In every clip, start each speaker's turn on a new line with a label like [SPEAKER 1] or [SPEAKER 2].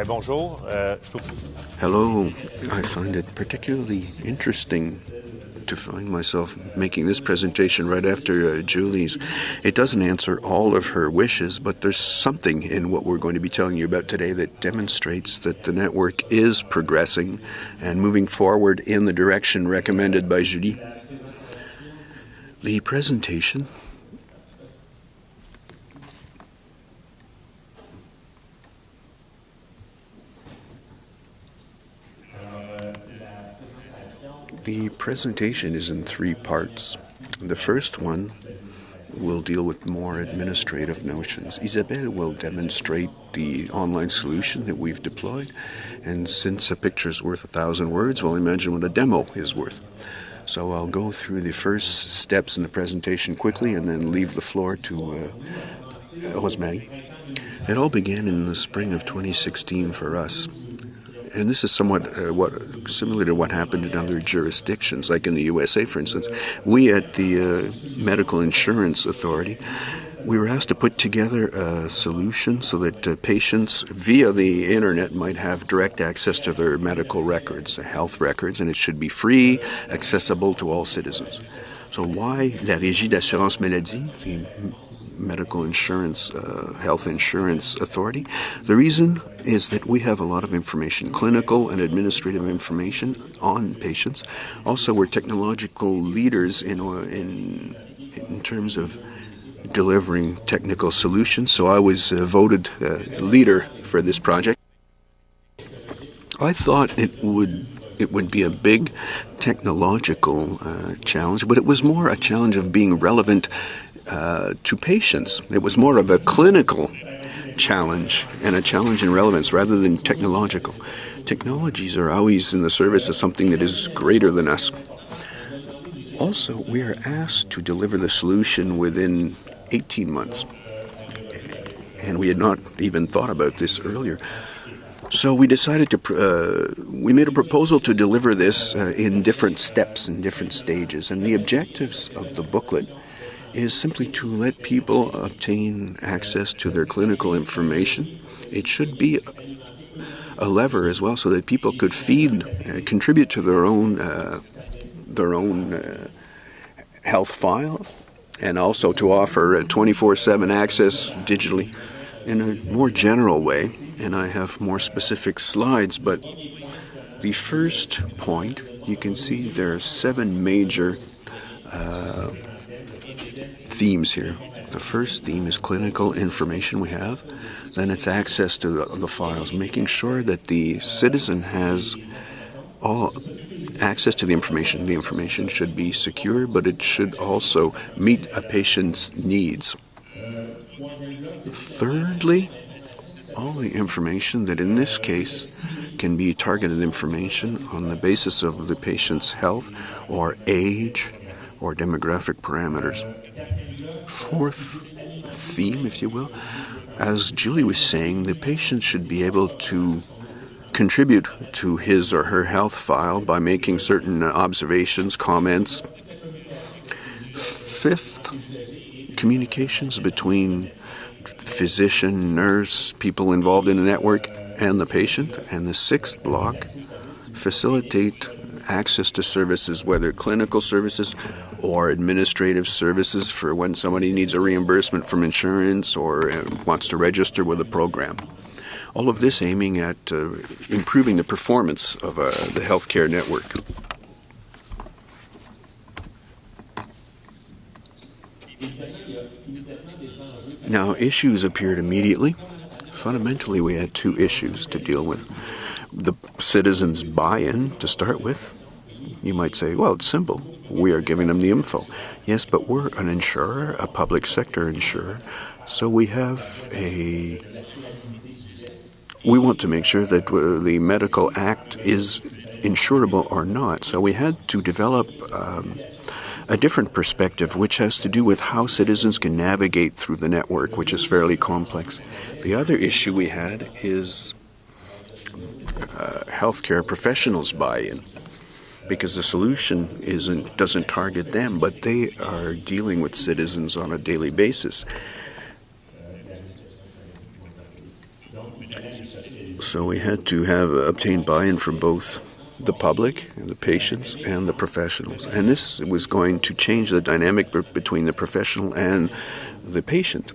[SPEAKER 1] Bonjour.
[SPEAKER 2] Hello. I find it particularly interesting to find myself making this presentation right after Julie's. It doesn't answer all of her wishes, but there's something in what we're going to be telling you about today that demonstrates that the network is progressing and moving forward in the direction recommended by Julie. The presentation is in three parts. The first one will deal with more administrative notions. Isabelle will demonstrate the online solution that we've deployed, and since a picture's worth 1,000 words, we'll imagine what a demo is worth. So I'll go through the first steps in the presentation quickly and then leave the floor to Rosemary. It all began in the spring of 2016 for us. And this is somewhat similar to what happened in other jurisdictions, like in the USA, for instance. We at the Medical Insurance Authority, we were asked to put together a solution so that patients via the internet might have direct access to their medical records, health records, and it should be free, accessible to all citizens. So why la Régie d'assurance maladie, the Medical Insurance, Health Insurance Authority? The reason is that we have a lot of information, clinical and administrative information on patients. Also, we're technological leaders in terms of delivering technical solutions, so I was voted leader for this project. I thought it would be a big technological challenge, but it was more a challenge of being relevant to patients. It was more of a clinical challenge and a challenge in relevance rather than technological. Technologies are always in the service of something that is greater than us. Also, we are asked to deliver the solution within 18 months. And we had not even thought about this earlier. So we decided we made a proposal to deliver this in different steps, in different stages. And the objectives of the booklet is simply to let people obtain access to their clinical information. It should be a lever as well so that people could contribute to their own health file, and also to offer 24/7 access digitally in a more general way. And I have more specific slides, but the first point, you can see there are 7 major themes here. The first theme is clinical information we have. Then it's access to the files, making sure that the citizen has all access to the information. The information should be secure, but it should also meet a patient's needs. Thirdly, all the information that in this case can be targeted information on the basis of the patient's health or age or demographic parameters. Fourth theme, if you will, as Julie was saying, the patient should be able to contribute to his or her health file by making certain observations, comments. Fifth, communications between physician, nurse, people involved in the network, and the patient. And the sixth block, facilitate access to services, whether clinical services or administrative services for when somebody needs a reimbursement from insurance or wants to register with a program. All of this aiming at improving the performance of the healthcare network. Now, issues appeared immediately. Fundamentally, we had 2 issues to deal with. The citizens' buy-in, to start with. You might say, well, it's simple. We are giving them the info. Yes, but we're an insurer, a public sector insurer, so we want to make sure that the medical act is insurable or not. So we had to develop a different perspective, which has to do with how citizens can navigate through the network, which is fairly complex. The other issue we had is healthcare professionals' buy-in, because the solution doesn't target them, but they are dealing with citizens on a daily basis. So we had to have obtained buy-in from both the public, the patients, and the professionals. And this was going to change the dynamic between the professional and the patient.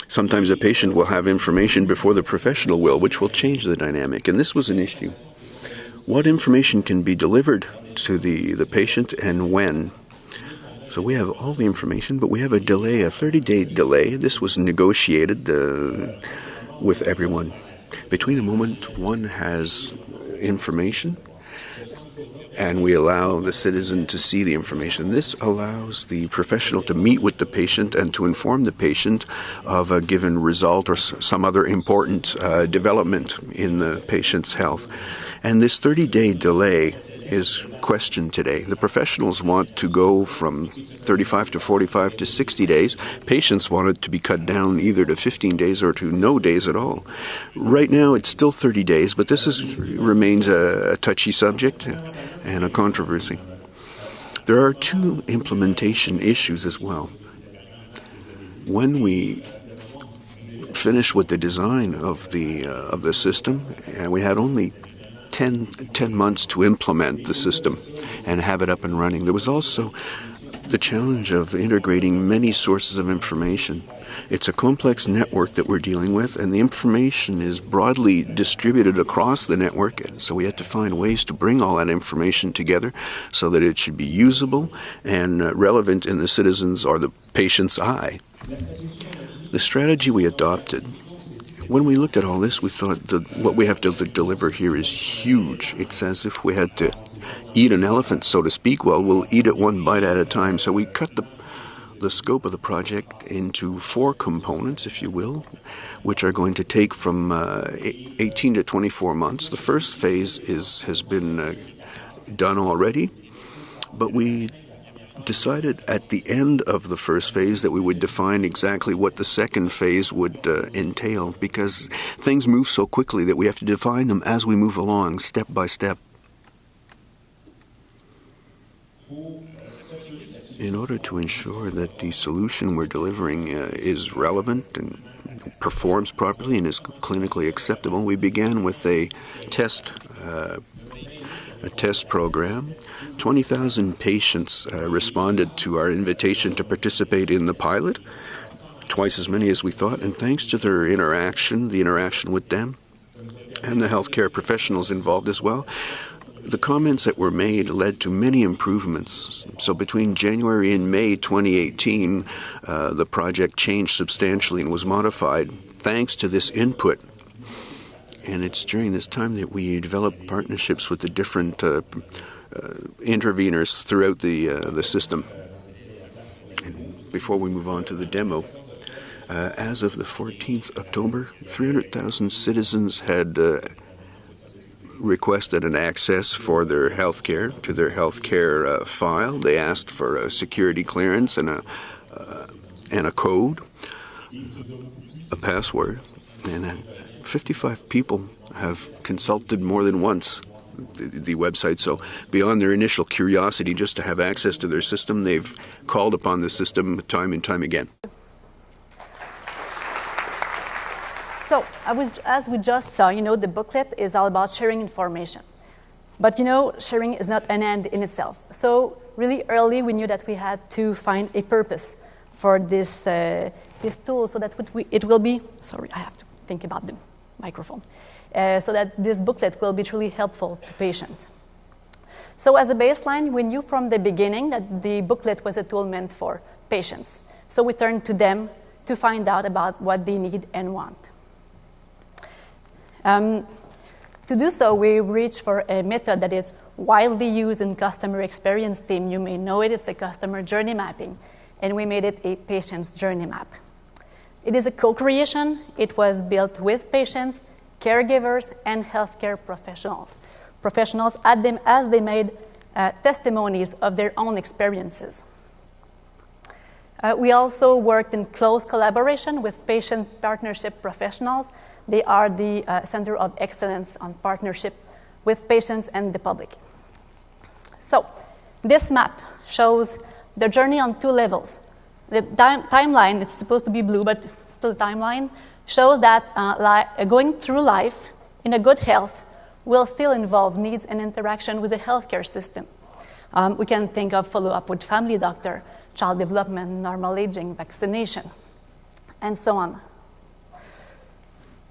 [SPEAKER 2] Sometimes a patient will have information before the professional will, which will change the dynamic. And this was an issue. What information can be delivered to the patient and when? So we have all the information, but we have a delay, a 30-day delay. This was negotiated with everyone. Between the moment one has information and we allow the citizen to see the information, this allows the professional to meet with the patient and to inform the patient of a given result or some other important development in the patient's health. And this 30-day delay is questioned today. The professionals want to go from 35 to 45 to 60 days. Patients want it to be cut down either to 15 days or to no days at all. Right now it's still 30 days, but this remains a touchy subject and a controversy. There are two implementation issues as well. When we finished with the design of the system, and we had only 10 months to implement the system and have it up and running. There was also the challenge of integrating many sources of information. It's a complex network that we're dealing with, and the information is broadly distributed across the network, so we had to find ways to bring all that information together so that it should be usable and relevant in the citizen's or the patient's eye. The strategy we adopted, when we looked at all this, we thought that what we have to deliver here is huge. It's as if we had to eat an elephant, so to speak. Well, we'll eat it one bite at a time. So we cut the scope of the project into 4 components, if you will, which are going to take from 18 to 24 months. The first phase has been done already, but we decided at the end of the first phase that we would define exactly what the second phase would entail, because things move so quickly that we have to define them as we move along, step by step. In order to ensure that the solution we're delivering is relevant and performs properly and is clinically acceptable, we began with a test program. 20,000 patients responded to our invitation to participate in the pilot, twice as many as we thought, and thanks to their interaction, the interaction with them, and the healthcare professionals involved as well, the comments that were made led to many improvements. So between January and May 2018, the project changed substantially and was modified thanks to this input. And it's during this time that we developed partnerships with the different interveners throughout the system. And before we move on to the demo, as of the 14th October, 300,000 citizens had requested an access for their healthcare, to their healthcare file. They asked for a security clearance and a code, a password, and 55 people have consulted more than once the website. So beyond their initial curiosity just to have access to their system, they've called upon the system time and time again.
[SPEAKER 1] So, as we just saw, the booklet is all about sharing information. But, sharing is not an end in itself. So, really early, we knew that we had to find a purpose for this tool so that it will be, sorry, I have to think about the microphone, so that this booklet will be truly helpful to patients. So, as a baseline, we knew from the beginning that the booklet was a tool meant for patients. So, we turned to them to find out about what they need and want. To do so, we reached for a method that is widely used in customer experience team. You may know it, it's a customer journey mapping, and we made it a patient's journey map. It is a co-creation. It was built with patients, caregivers, and healthcare professionals as they made testimonies of their own experiences. We also worked in close collaboration with patient partnership professionals. They are the Center of Excellence on partnership with patients and the public. So this map shows the journey on 2 levels. The timeline, it's supposed to be blue, but it's still a timeline, shows that going through life in a good health will still involve needs and interaction with the healthcare system. We can think of follow-up with family doctor, child development, normal aging, vaccination, and so on.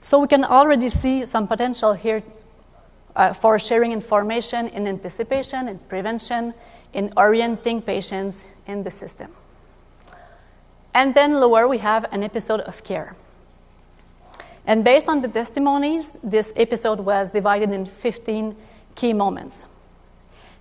[SPEAKER 1] So we can already see some potential here for sharing information in anticipation, in prevention, in orienting patients in the system. And then lower, we have an episode of care. And based on the testimonies, this episode was divided in 15 key moments.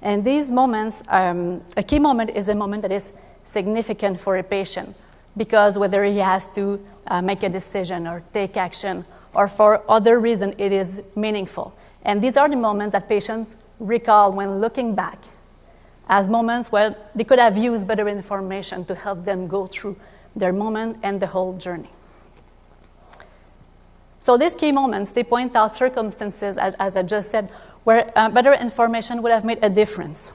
[SPEAKER 1] And these moments, a key moment is a moment that is significant for a patient, because whether he has to make a decision or take action or for other reason, it is meaningful. And these are the moments that patients recall when looking back as moments where they could have used better information to help them go through their moment and the whole journey. So these key moments, they point out circumstances, as I just said, where better information would have made a difference.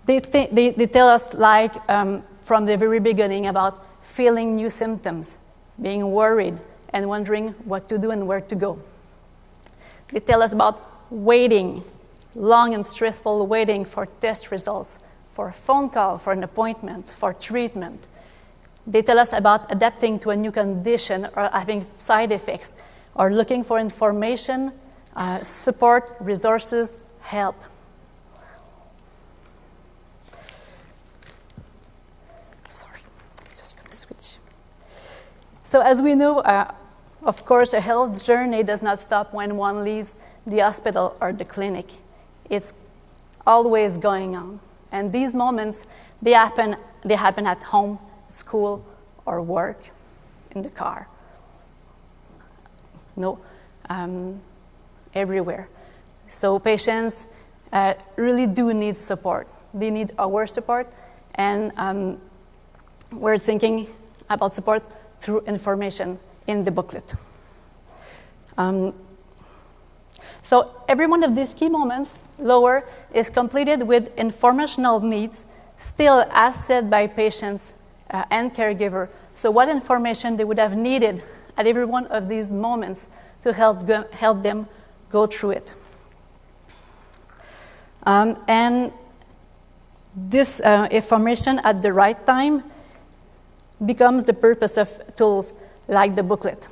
[SPEAKER 1] They tell us, like, from the very beginning about feeling new symptoms, being worried, and wondering what to do and where to go. They tell us about waiting, long and stressful waiting for test results, for a phone call, for an appointment, for treatment. They tell us about adapting to a new condition or having side effects, or looking for information, support, resources, help. Sorry, I'm just going to switch. So as we know, of course, a health journey does not stop when one leaves the hospital or the clinic. It's always going on. And these moments, they happen at home, school, or work, in the car. Everywhere. So patients really do need support. They need our support, and we're thinking about support through information in the booklet. So every one of these key moments, lower, is completed with informational needs, still as said by patients and caregiver. So what information they would have needed at every one of these moments to help them go through it. And this information at the right time becomes the purpose of tools like the booklet.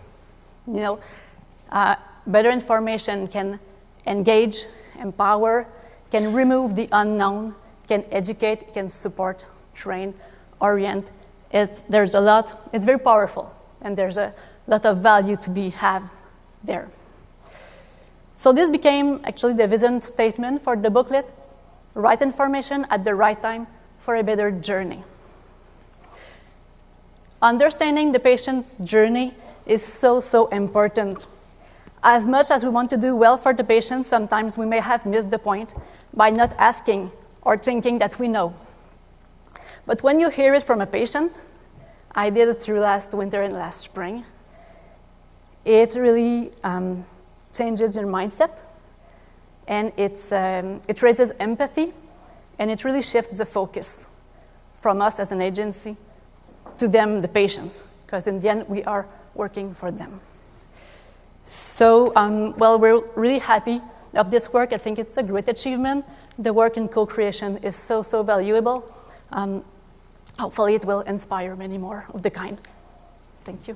[SPEAKER 1] Better information can engage, empower, can remove the unknown, can educate, can support, train, orient. There's a lot. It's very powerful, and there's a lot of value to be had there. So this became actually the vision statement for the booklet: right information at the right time for a better journey. Understanding the patient's journey is so important. As much as we want to do well for the patient, sometimes we may have missed the point by not asking or thinking that we know. But when you hear it from a patient, I did it through last winter and last spring, it really changes your mindset, and it raises empathy, and it really shifts the focus from us as an agency to them, the patients, because in the end, we are working for them. So, we're really happy of this work. I think it's a great achievement. The work in co-creation is so valuable. Hopefully, it will inspire many more of the kind. Thank you.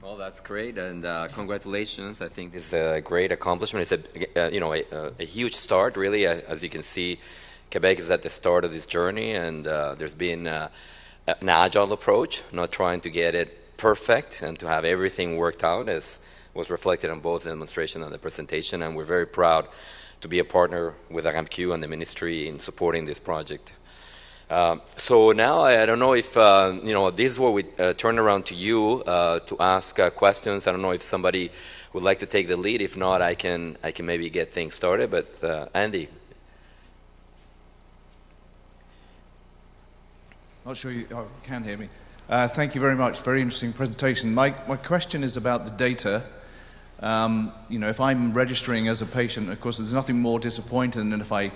[SPEAKER 3] Well, that's great, and congratulations. I think this is a great accomplishment. It's a huge start, really. As you can see, Quebec is at the start of this journey, and there's been an agile approach, not trying to get it perfect and to have everything worked out, as was reflected on both the demonstration and the presentation. And we're very proud to be a partner with RAMQ and the ministry in supporting this project. So now I don't know if this is where we turn around to you to ask questions. I don't know if somebody would like to take the lead. If not, I can maybe get things started. But Andy.
[SPEAKER 4] Not sure you can hear me. Thank you very much. Very interesting presentation. My question is about the data. You know, if I'm registering as a patient, of course, there's nothing more disappointing than if I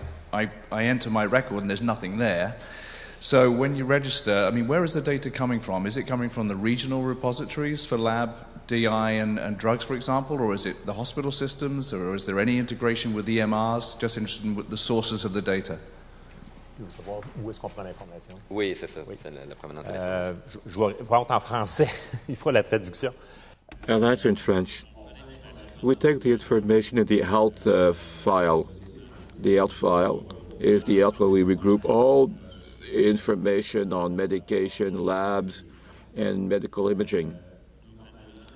[SPEAKER 4] enter my record and there's nothing there. So when you register, I mean, where is the data coming from? Is it coming from the regional repositories for lab, DI, and drugs, for example, or is it the hospital systems, or is there any integration with EMRs? Just interested in the sources of the data.
[SPEAKER 5] Savoir où est-ce qu'on prend l'information.
[SPEAKER 3] Oui, c'est ça. Oui. C'est la provenance de l'information.
[SPEAKER 5] Je vais répondre en français. Il faut la traduction.
[SPEAKER 6] I'll answer in French. We take the information in the health file. The health file is the health where we regroup all information on medication, labs, and medical imaging.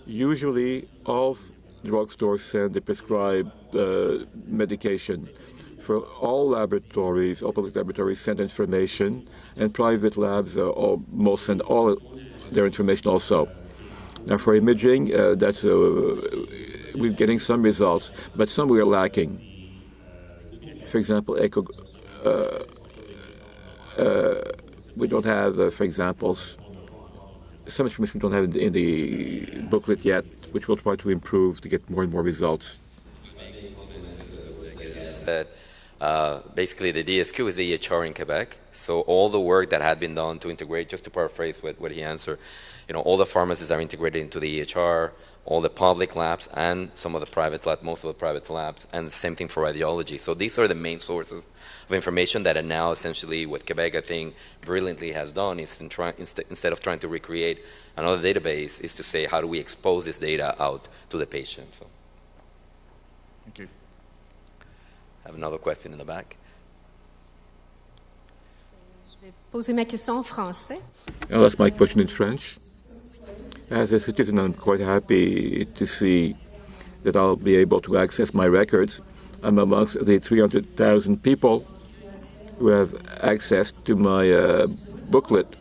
[SPEAKER 6] Usually, all drugstores send the prescribed medication. For all laboratories, all public laboratories send information, and private labs most send all their information also. Now, for imaging, we're getting some results, but some we are lacking. For example, we don't have, for example, some information we don't have in the booklet yet, which we'll try to improve to get more and more results.
[SPEAKER 3] Basically, the DSQ is the EHR in Quebec. So all the work that had been done to integrate, just to paraphrase what he answered, you know, all the pharmacies are integrated into the EHR, all the public labs and some of the private labs, most of the private labs, and the same thing for radiology. So these are the main sources of information that are now essentially what Quebec, I think, brilliantly has done is instead of trying to recreate another database, is to say how do we expose this data out to the patient. So.
[SPEAKER 4] Thank you.
[SPEAKER 3] I have another question in the back.
[SPEAKER 7] Je vais poser ma question en français.
[SPEAKER 6] I'll ask my question in French. As a citizen, I'm quite happy to see that I'll be able to access my records. I'm amongst the 300,000 people who have access to my booklet.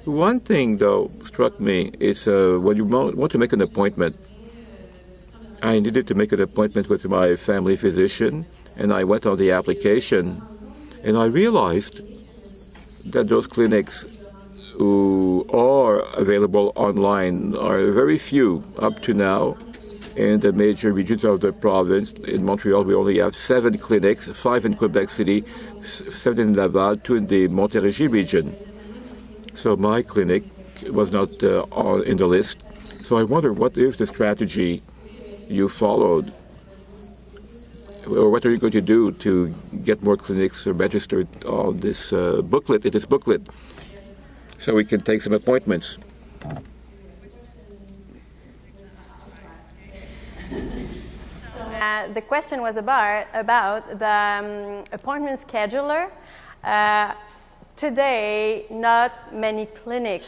[SPEAKER 6] One thing, though, struck me is when you want to make an appointment, I needed to make an appointment with my family physician, and I went on the application, and I realized that those clinics who are available online are very few up to now. In the major regions of the province, in Montreal, we only have 7 clinics, 5 in Quebec City, 7 in Laval, 2 in the Montérégie region. So my clinic was not in the list. So I wonder, what is the strategy you followed? Or what are you going to do to get more clinics registered on this booklet, so we can take some appointments?
[SPEAKER 1] The question was about the appointment scheduler. Today, not many clinics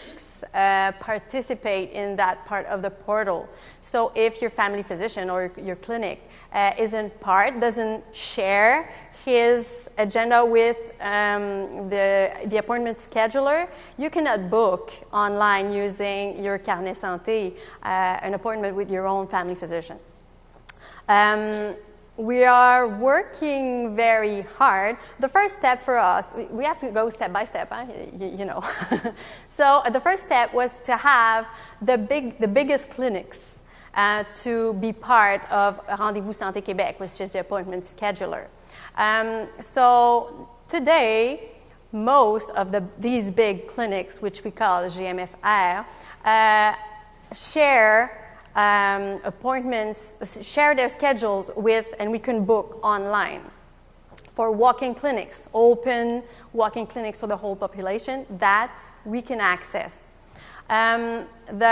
[SPEAKER 1] participate in that part of the portal. So if your family physician or your clinic doesn't share his agenda with the appointment scheduler, you cannot book online using your Carnet Santé an appointment with your own family physician. We are working very hard. The first step for us, we have to go step by step, you know. So the first step was to have the biggest clinics to be part of Rendez-vous Santé Québec, which is the appointment scheduler. So today, most of these big clinics, which we call GMFR, share appointments, share their schedules with, and we can book online. For walk-in clinics, open walk-in clinics for the whole population, that we can access. The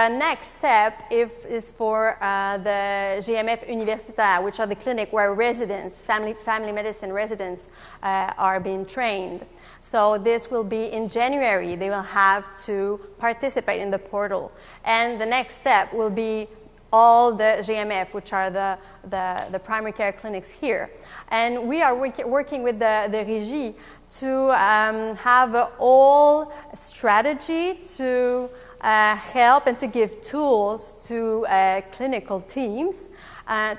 [SPEAKER 1] next step is for the GMF Universitaire, which are the clinic where residents, family medicine residents, are being trained. So this will be in January. They will have to participate in the portal. And the next step will be all the GMF, which are the primary care clinics here. And we are working with the Régie to have a whole strategy to help and to give tools to clinical teams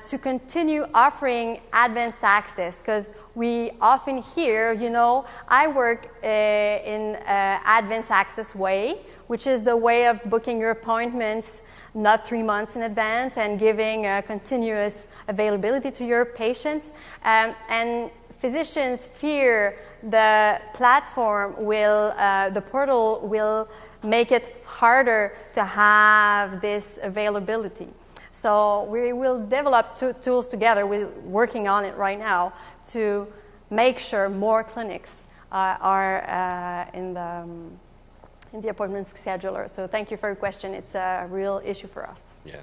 [SPEAKER 1] to continue offering advanced access, because we often hear, you know, I work in advanced access way, which is the way of booking your appointments
[SPEAKER 8] not 3 months in advance, and giving continuous availability to your patients. And physicians fear the platform will, the portal will make it harder to have this availability. So we will develop tools together. We're working on it right now to make sure more clinics are in the appointment scheduler. So thank you for your question. It's a real issue for us.
[SPEAKER 3] Yeah.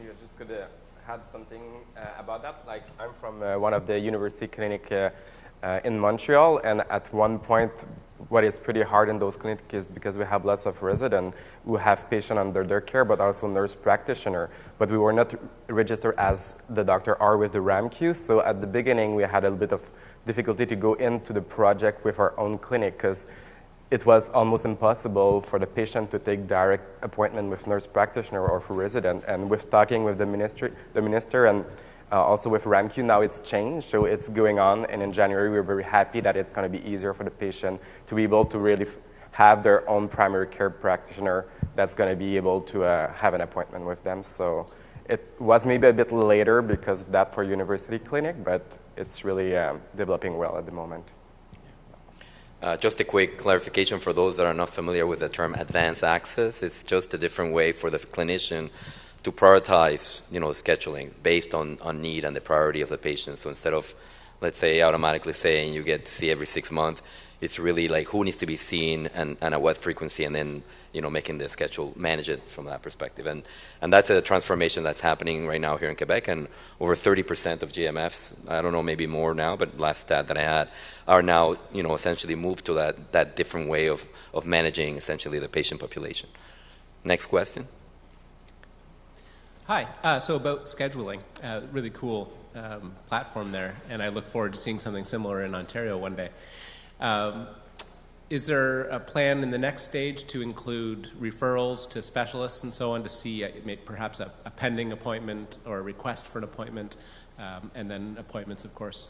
[SPEAKER 9] You're just going to add something about that. Like, I'm from one of the university clinic in Montreal, and at one point, what is pretty hard in those clinics is because we have lots of residents who have patients under their care, but also nurse practitioner. But we were not registered as the doctor are with the RAMQ. So at the beginning, we had a bit of difficulty to go into the project with our own clinic because it was almost impossible for the patient to take direct appointment with nurse practitioner or for resident. And with talking with the minister and also with RAMQ, now it's changed, so it's going on. And in January, we're very happy that it's going to be easier for the patient to be able to really have their own primary care practitioner that's going to be able to have an appointment with them. So it was maybe a bit later because of that for university clinic, but it's really developing well at the moment.
[SPEAKER 3] Just a quick clarification for those that are not familiar with the term advanced access. It's just a different way for the clinician to prioritize, scheduling based on need and the priority of the patient. So instead of, let's say, automatically saying you get to see every 6 months, it's really like who needs to be seen and at what frequency, and then making the schedule, manage it from that perspective. And that's a transformation that's happening right now here in Quebec, and over 30% of GMFs, I don't know, maybe more now, but last stat that I had, are now essentially moved to that different way of managing essentially the patient population. Next question.
[SPEAKER 10] Hi. So about scheduling, really cool platform there, and I look forward to seeing something similar in Ontario one day. Is there a plan in the next stage to include referrals to specialists and so on to see perhaps a pending appointment or a request for an appointment, and then appointments, of course,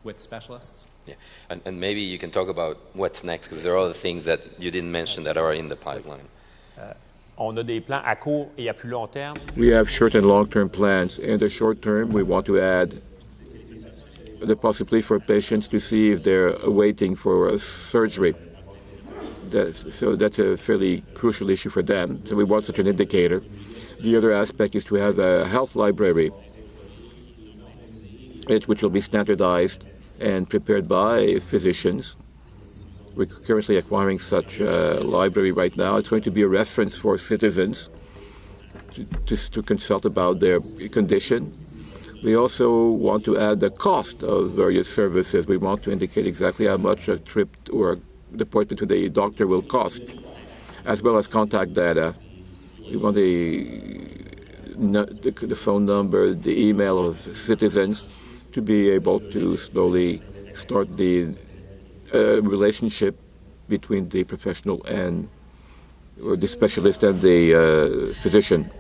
[SPEAKER 10] with specialists?
[SPEAKER 3] Yeah, and maybe you can talk about what's next, because there are other things that you didn't mention that are in the pipeline.
[SPEAKER 5] On a des plans à court et à plus long terme.
[SPEAKER 6] We have short and long-term plans. In the short term, we want to add the possibility for patients to see if they're waiting for a surgery. So that's a fairly crucial issue for them. So we want such an indicator. The other aspect is to have a health library, which will be standardized and prepared by physicians. We're currently acquiring such a library right now. It's going to be a reference for citizens to consult about their condition. We also want to add the cost of various services. We want to indicate exactly how much a trip or the appointment to the doctor will cost, as well as contact data. We want the phone number, the email of citizens to be able to slowly start the relationship between the professional or the specialist and the physician.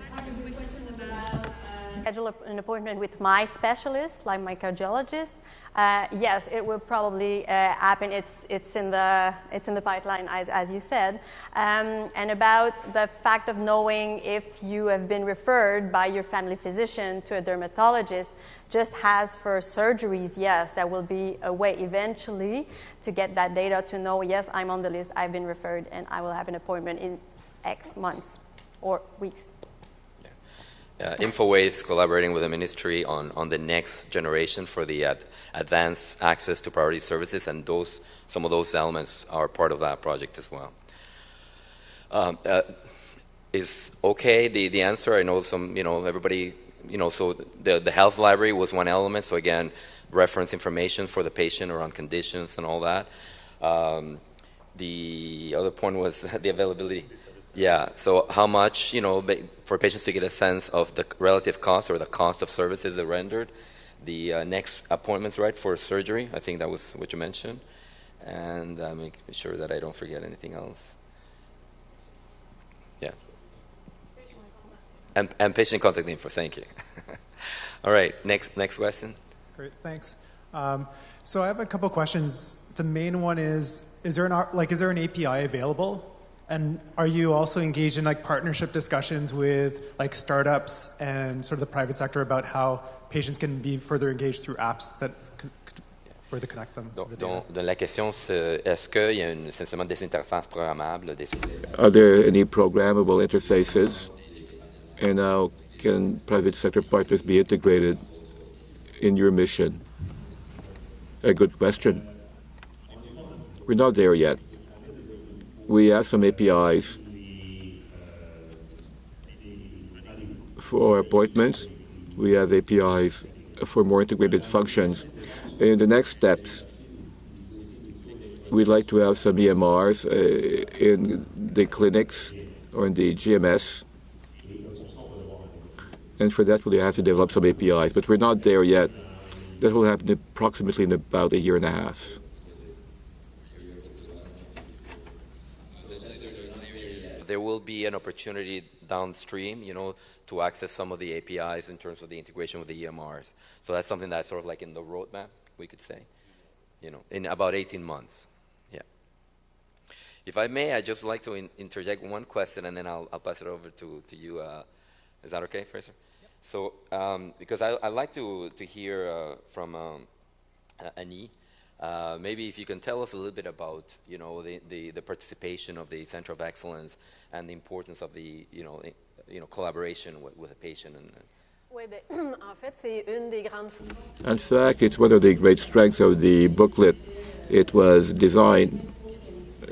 [SPEAKER 8] Schedule an appointment with my specialist, like my cardiologist. Yes, it will probably happen. It's in the pipeline, as you said. And about the fact of knowing if you have been referred by your family physician to a dermatologist, just as for surgeries, yes, there will be a way eventually to get that data to know, yes, I'm on the list, I've been referred, and I will have an appointment in X months or weeks.
[SPEAKER 3] InfoWay is collaborating with the ministry on the next generation for the advanced access to priority services, and some of those elements are part of that project as well. Is okay the answer? I know everybody, so the health library was one element, so again, reference information for the patient around conditions and all that. The other point was the availability. Yeah, so how much, for patients to get a sense of the relative cost or the cost of services that are rendered. The next appointments, right, for surgery, I think that was what you mentioned. And make sure that I don't forget anything else. Yeah. And patient contact info, thank you. All right, next question.
[SPEAKER 11] Great, thanks. So I have a couple questions. The main one is there an API available And are you also engaged in like partnership discussions with like startups and sort of the private sector about how patients can be further engaged through apps that could further connect them to the data?
[SPEAKER 3] Donc, la question, c'est est-ce qu'il y a essentiellement des interfaces programmables?
[SPEAKER 6] Are there any programmable interfaces? And how can private sector partners be integrated in your mission? A good question. We're not there yet. We have some APIs for appointments. We have APIs for more integrated functions. In the next steps, we'd like to have some EMRs in the clinics or in the GMS. And for that, we'll have to develop some APIs. But we're not there yet. That will happen approximately in about a year and a half.
[SPEAKER 3] There will be an opportunity downstream, to access some of the APIs in terms of the integration with the EMRs. So that's something that's sort of like in the roadmap, we could say, in about 18 months. Yeah. If I may, I'd just like to interject one question, and then I'll pass it over to you. Is that okay, Fraser? Yep. So, because I'd like to hear from Annie. Maybe if you can tell us a little bit about, the participation of the Center of Excellence and the importance of the, collaboration with the patient.
[SPEAKER 8] Oui, en fait, c'est une des grandes.
[SPEAKER 6] In fact, it's one of the great strengths of the booklet. It was designed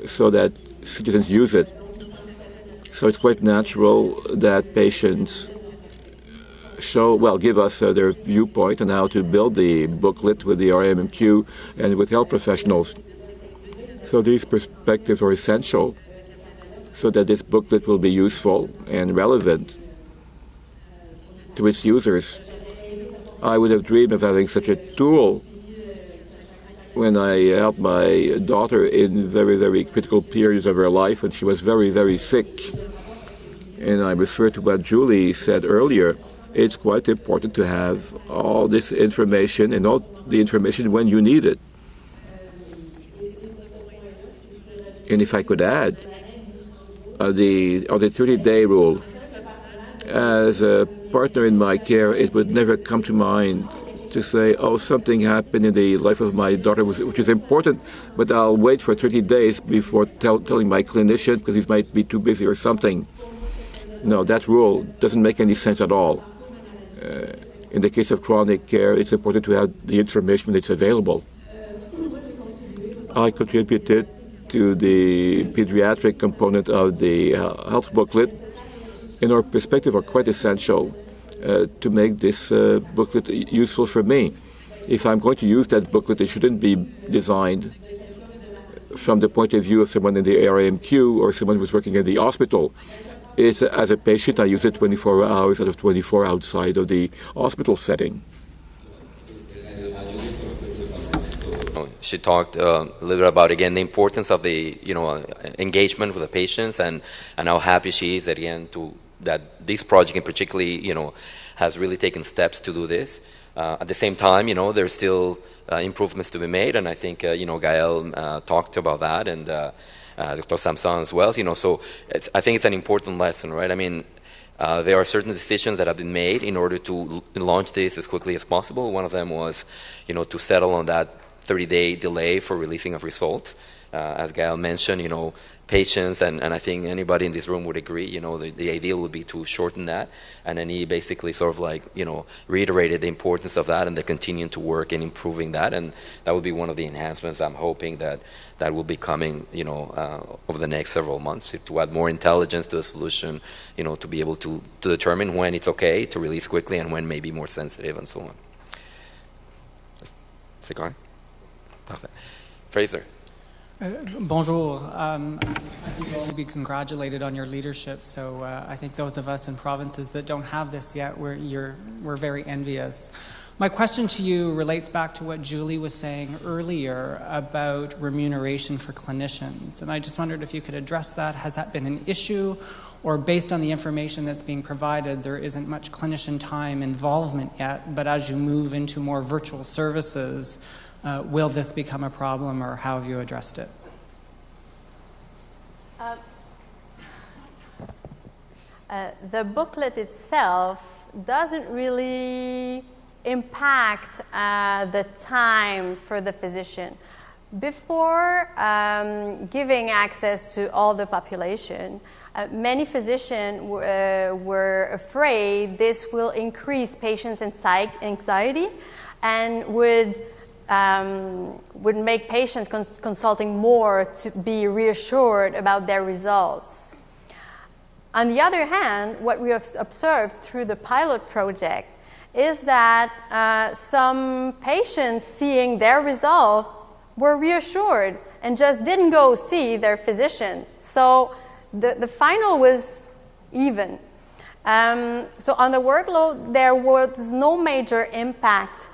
[SPEAKER 6] so that citizens use it. So it's quite natural that patients give us their viewpoint on how to build the booklet with the RMMQ and with health professionals. So these perspectives are essential so that this booklet will be useful and relevant to its users. I would have dreamed of having such a tool when I helped my daughter in very, very critical periods of her life when she was very, very sick. And I refer to what Julie said earlier. It's quite important to have all this information and all the information when you need it. And if I could add, the 30-day rule, as a partner in my care, it would never come to mind to say, something happened in the life of my daughter, which is important, but I'll wait for 30 days before telling my clinician because he might be too busy or something. No, that rule doesn't make any sense at all. In the case of chronic care, it's important to have the information that's available. I contributed to the pediatric component of the health booklet, and our perspective are quite essential to make this booklet useful for me. If I'm going to use that booklet, it shouldn't be designed from the point of view of someone in the RMQ or someone who's working in the hospital. It's, as a patient, I use it 24 hours out of 24 outside of the hospital setting.
[SPEAKER 3] She talked a little bit about, again, the importance of the, engagement with the patients and how happy she is that, again, that this project in particularly, has really taken steps to do this. At the same time, there's still improvements to be made, and I think, Gael talked about that, and Dr. Samson as well. So I think it's an important lesson, right? I mean, there are certain decisions that have been made in order to launch this as quickly as possible. One of them was, to settle on that 30-day delay for releasing of results. As Gael mentioned, patients, and I think anybody in this room would agree, the ideal would be to shorten that. And then he basically sort of like, reiterated the importance of that and the continuing to work in improving that. And that would be one of the enhancements I'm hoping that will be coming, over the next several months to add more intelligence to the solution, to be able to determine when it's okay to release quickly and when may be more sensitive and so on. C'est correct? Parfait. Fraser.
[SPEAKER 12] Bonjour. I think you all be congratulated on your leadership. So I think those of us in provinces that don't have this yet, we're very envious. My question to you relates back to what Julie was saying earlier about remuneration for clinicians. And I just wondered if you could address that. Has that been an issue? Or based on the information that's being provided, there isn't much clinician time involvement yet, but as you move into more virtual services, will this become a problem, or how have you addressed it?
[SPEAKER 8] The booklet itself doesn't really impact the time for the physician. Before giving access to all the population, many physicians were afraid this will increase patients' anxiety and would make patients consulting more to be reassured about their results. On the other hand, what we have observed through the pilot project is that some patients seeing their result were reassured and just didn't go see their physician. So the final was even. So on the workload, there was no major impact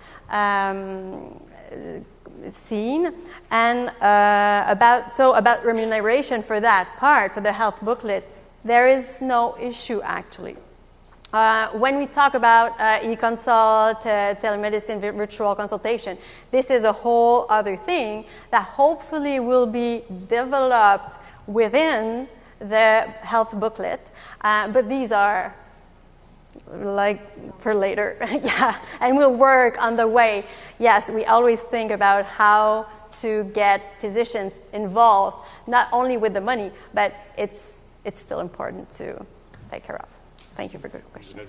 [SPEAKER 8] seen. And about remuneration for that part, for the health booklet, there is no issue actually. When we talk about e-consult, telemedicine, virtual consultation, this is a whole other thing that hopefully will be developed within the health booklet. But these are like for later. Yeah, and we'll work on the way. Yes, we always think about how to get physicians involved, not only with the money, but it's still important to take care of. Thank you for the question.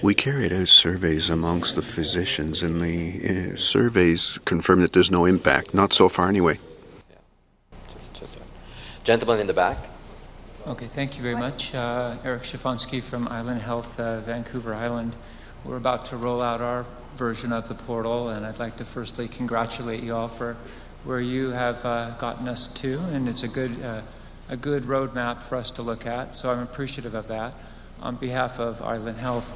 [SPEAKER 2] We carried out surveys amongst the physicians, and the surveys confirmed that there's no impact. Not so far, anyway.
[SPEAKER 3] Gentleman in the back.
[SPEAKER 13] Okay, thank you very much. Eric Shafansky from Island Health, Vancouver Island. We're about to roll out our version of the portal, and I'd like to firstly congratulate you all for where you have gotten us to, and it's a good roadmap for us to look at, so I'm appreciative of that. On behalf of Island Health,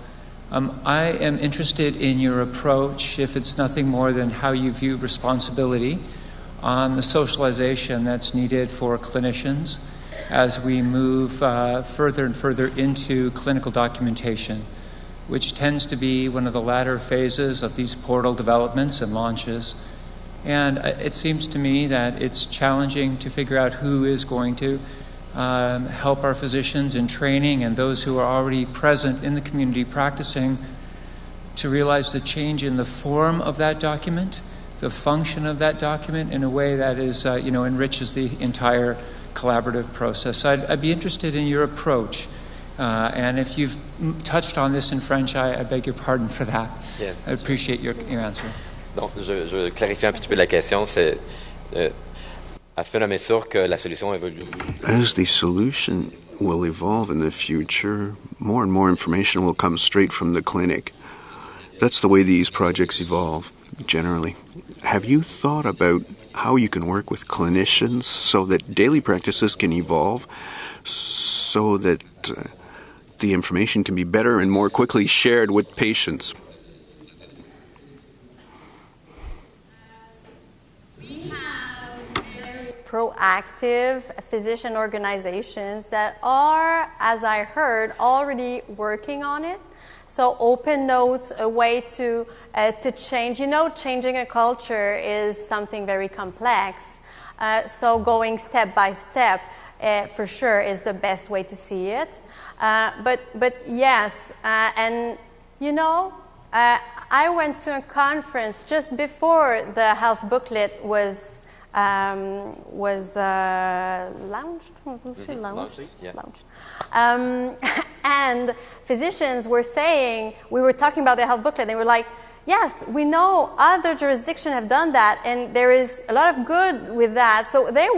[SPEAKER 13] I am interested in your approach, if it's nothing more than how you view responsibility on the socialization that's needed for clinicians as we move further and further into clinical documentation, which tends to be one of the latter phases of these portal developments and launches. And it seems to me that it's challenging to figure out who is going to help our physicians in training and those who are already present in the community practicing to realize the change in the form of that document, the function of that document in a way that is, enriches the entire collaborative process. So I'd be interested in your approach. And if you've touched on this in French, I beg your pardon for that.
[SPEAKER 3] Yes.
[SPEAKER 13] I appreciate your answer.
[SPEAKER 3] Donc, je clarifie un petit peu la question. C'est afin de m'assurer que la solution évolue.
[SPEAKER 2] As the solution will evolve in the future, more and more information will come straight from the clinic. That's the way these projects evolve, generally. Have you thought about how you can work with clinicians so that daily practices can evolve so that the information can be better and more quickly shared with patients?
[SPEAKER 8] Proactive physician organizations that are, as I heard, already working on it. So open notes, a way to change. Changing a culture is something very complex. So going step by step, for sure, is the best way to see it. But yes, and I went to a conference just before the health booklet was launched. And physicians were saying, we were talking about the health booklet, they were like, yes, we know other jurisdictions have done that, and there is a lot of good with that. So they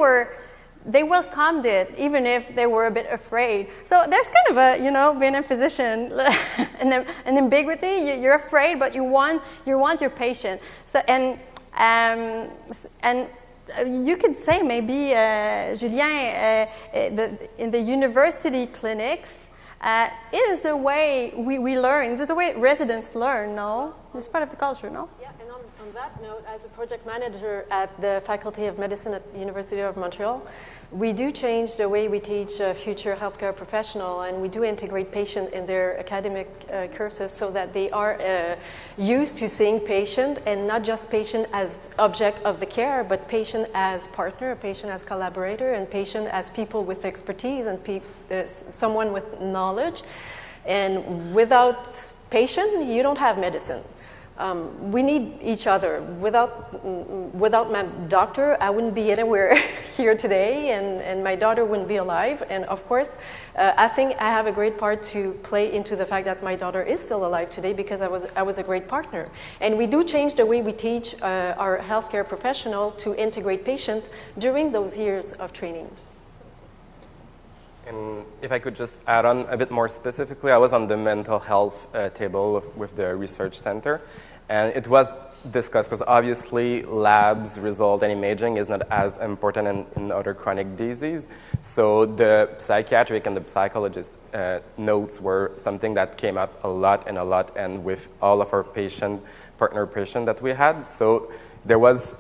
[SPEAKER 8] welcomed it, even if they were a bit afraid. So there's kind of a, being a physician, an ambiguity. You're afraid, but you want your patient. So and you could say maybe, Julien, in the university clinics, it is the way we learn. It is the way residents learn, no? It's part of the culture, no?
[SPEAKER 14] Yeah, and on that note, as a project manager at the Faculty of Medicine at the University of Montreal, we do change the way we teach future healthcare professional, and we do integrate patient in their academic courses so that they are used to seeing patient, and not just patient as object of the care, but patient as partner, patient as collaborator, and patient as people with expertise and someone with knowledge. And without patient, you don't have medicine. We need each other. Without my doctor, I wouldn't be anywhere here today, and my daughter wouldn't be alive. And of course, I think I have a great part to play into the fact that my daughter is still alive today because I was a great partner. And we do change the way we teach our healthcare professional to integrate patient during those years of training.
[SPEAKER 9] And if I could just add on a bit more specifically, I was on the mental health table with the research center, and it was discussed because obviously labs, result, and imaging is not as important in other chronic disease. So the psychiatric and the psychologist notes were something that came up a lot, and with all of our partner patient that we had. So there was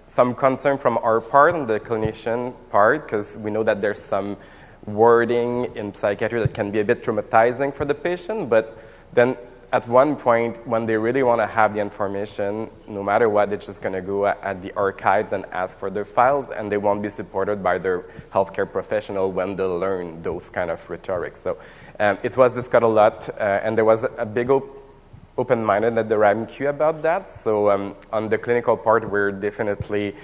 [SPEAKER 9] some concern from our part and the clinician part, because we know that there's some wording in psychiatry that can be a bit traumatizing for the patient, but then at one point, when they really want to have the information, no matter what, they're just going to go at the archives and ask for their files, and they won't be supported by their healthcare professional when they learn those kind of rhetoric. So it was discussed a lot, and there was a big open-minded at the RAMQ about that. So on the clinical part, we're definitely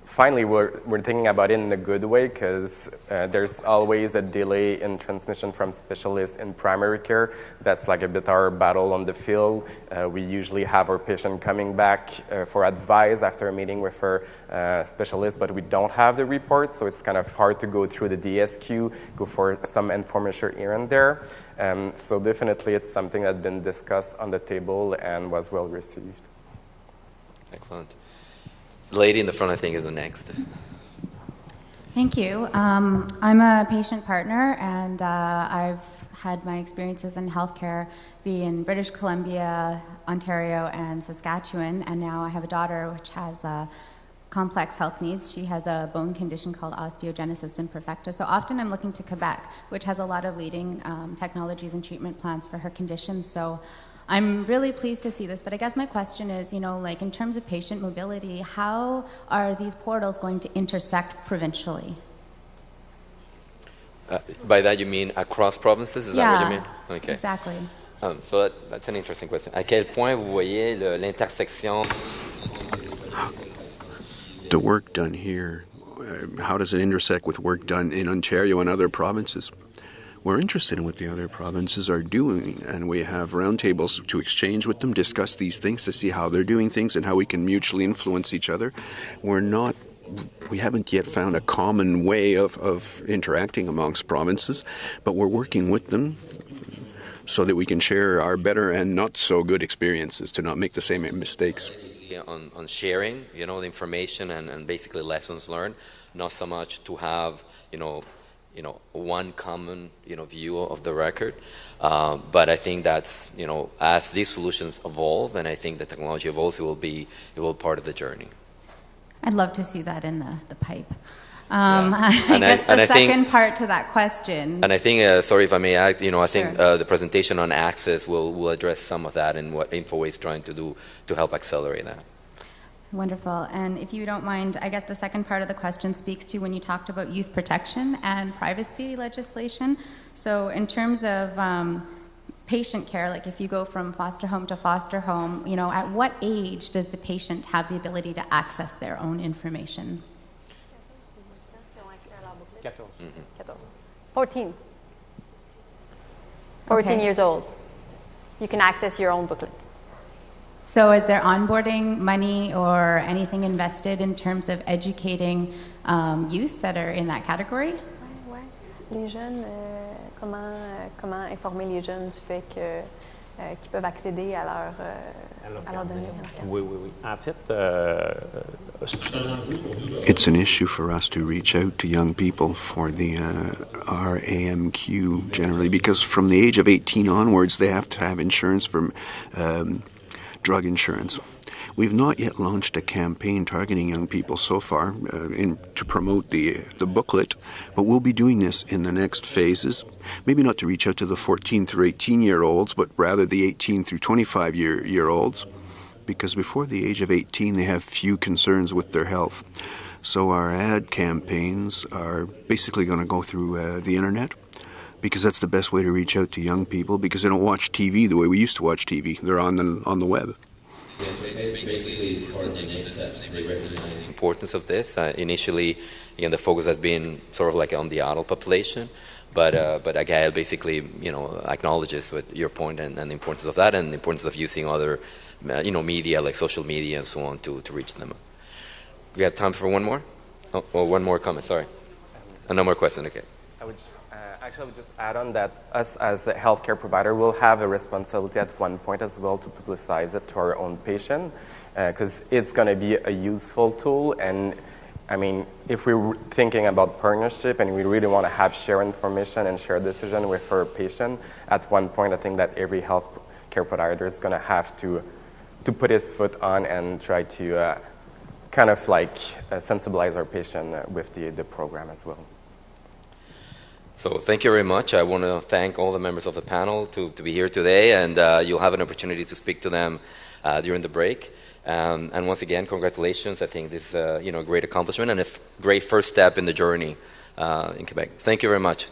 [SPEAKER 9] finally, we're thinking about it in a good way, because there's always a delay in transmission from specialists in primary care. That's like a bit our battle on the field. We usually have our patient coming back for advice after a meeting with our specialist, but we don't have the report, so it's kind of hard to go through the DSQ, go for some information here and there. So definitely it's something that's been discussed on the table and was well received.
[SPEAKER 3] Excellent. Lady in the front, I think, is the next.
[SPEAKER 15] Thank you. I'm a patient partner, and I've had my experiences in healthcare be in British Columbia, Ontario, and Saskatchewan, and now I have a daughter which has complex health needs. She has a bone condition called osteogenesis imperfecta. So often I'm looking to Quebec, which has a lot of leading technologies and treatment plans for her condition. So I'm really pleased to see this, but I guess my question is, like in terms of patient mobility, how are these portals going to intersect provincially?
[SPEAKER 3] By that you mean across provinces? Is that what you mean? Okay.
[SPEAKER 15] Exactly.
[SPEAKER 3] So that's an interesting question. À quel point vous voyez l'intersection?
[SPEAKER 2] The work done here, how does it intersect with work done in Ontario and other provinces? We're interested in what the other provinces are doing, and we have roundtables to exchange with them, discuss these things to see how they're doing things and how we can mutually influence each other. We haven't yet found a common way of interacting amongst provinces, but we're working with them so that we can share our better and not so good experiences to not make the same mistakes.
[SPEAKER 3] On sharing, the information and basically lessons learned, not so much to have, one common, view of the record. But I think that's, as these solutions evolve, and I think the technology evolves, it will be part of the journey.
[SPEAKER 15] I'd love to see that in the pipe. I guess the second part to that question.
[SPEAKER 3] And I think, sorry if I may add, I think
[SPEAKER 15] Sure.
[SPEAKER 3] the presentation on access will address some of that and what InfoWay is trying to do to help accelerate that.
[SPEAKER 15] Wonderful. And if you don't mind, I guess the second part of the question speaks to when you talked about youth protection and privacy legislation. So in terms of patient care, like if you go from foster home to foster home, at what age does the patient have the ability to access their own information?
[SPEAKER 8] 14. 14 years old. You can access your own booklet.
[SPEAKER 15] So is there onboarding money or anything invested in terms of educating youth that are in that category?
[SPEAKER 8] Ouais. Les jeunes, comment informer les jeunes du fait qu'ils peuvent accéder à
[SPEAKER 5] Oui, oui, oui. En fait,
[SPEAKER 2] it's an issue for us to reach out to young people for the RAMQ generally, because from the age of 18 onwards, they have to have insurance from drug insurance. We've not yet launched a campaign targeting young people so far to promote the booklet, but we'll be doing this in the next phases. Maybe not to reach out to the 14 through 18-year-olds, but rather the 18 through 25-year-olds, because before the age of 18, they have few concerns with their health. So our ad campaigns are basically going to go through the internet, because that's the best way to reach out to young people, because they don't watch TV the way we used to watch TV. They're on the web.
[SPEAKER 3] Yes, basically, it's part of the next steps. They recognize the importance of this. Initially, again, the focus has been sort of like on the adult population, but again, basically, acknowledges what your point and the importance of that, and the importance of using other, media like social media and so on to reach them. We have time for one more? Oh, one more comment. Sorry, no more question. Okay.
[SPEAKER 9] I would just add on that us as a healthcare provider will have a responsibility at one point as well to publicize it to our own patient, because it's going to be a useful tool. And I mean, if we're thinking about partnership and we really want to share information and share decision with our patient, at one point I think that every healthcare provider is going to have to put his foot on and try to kind of like sensibilize our patient with the program as well.
[SPEAKER 3] So thank you very much. I want to thank all the members of the panel to be here today, and you'll have an opportunity to speak to them during the break. And once again, congratulations. I think this is a great accomplishment and a great first step in the journey in Quebec. Thank you very much.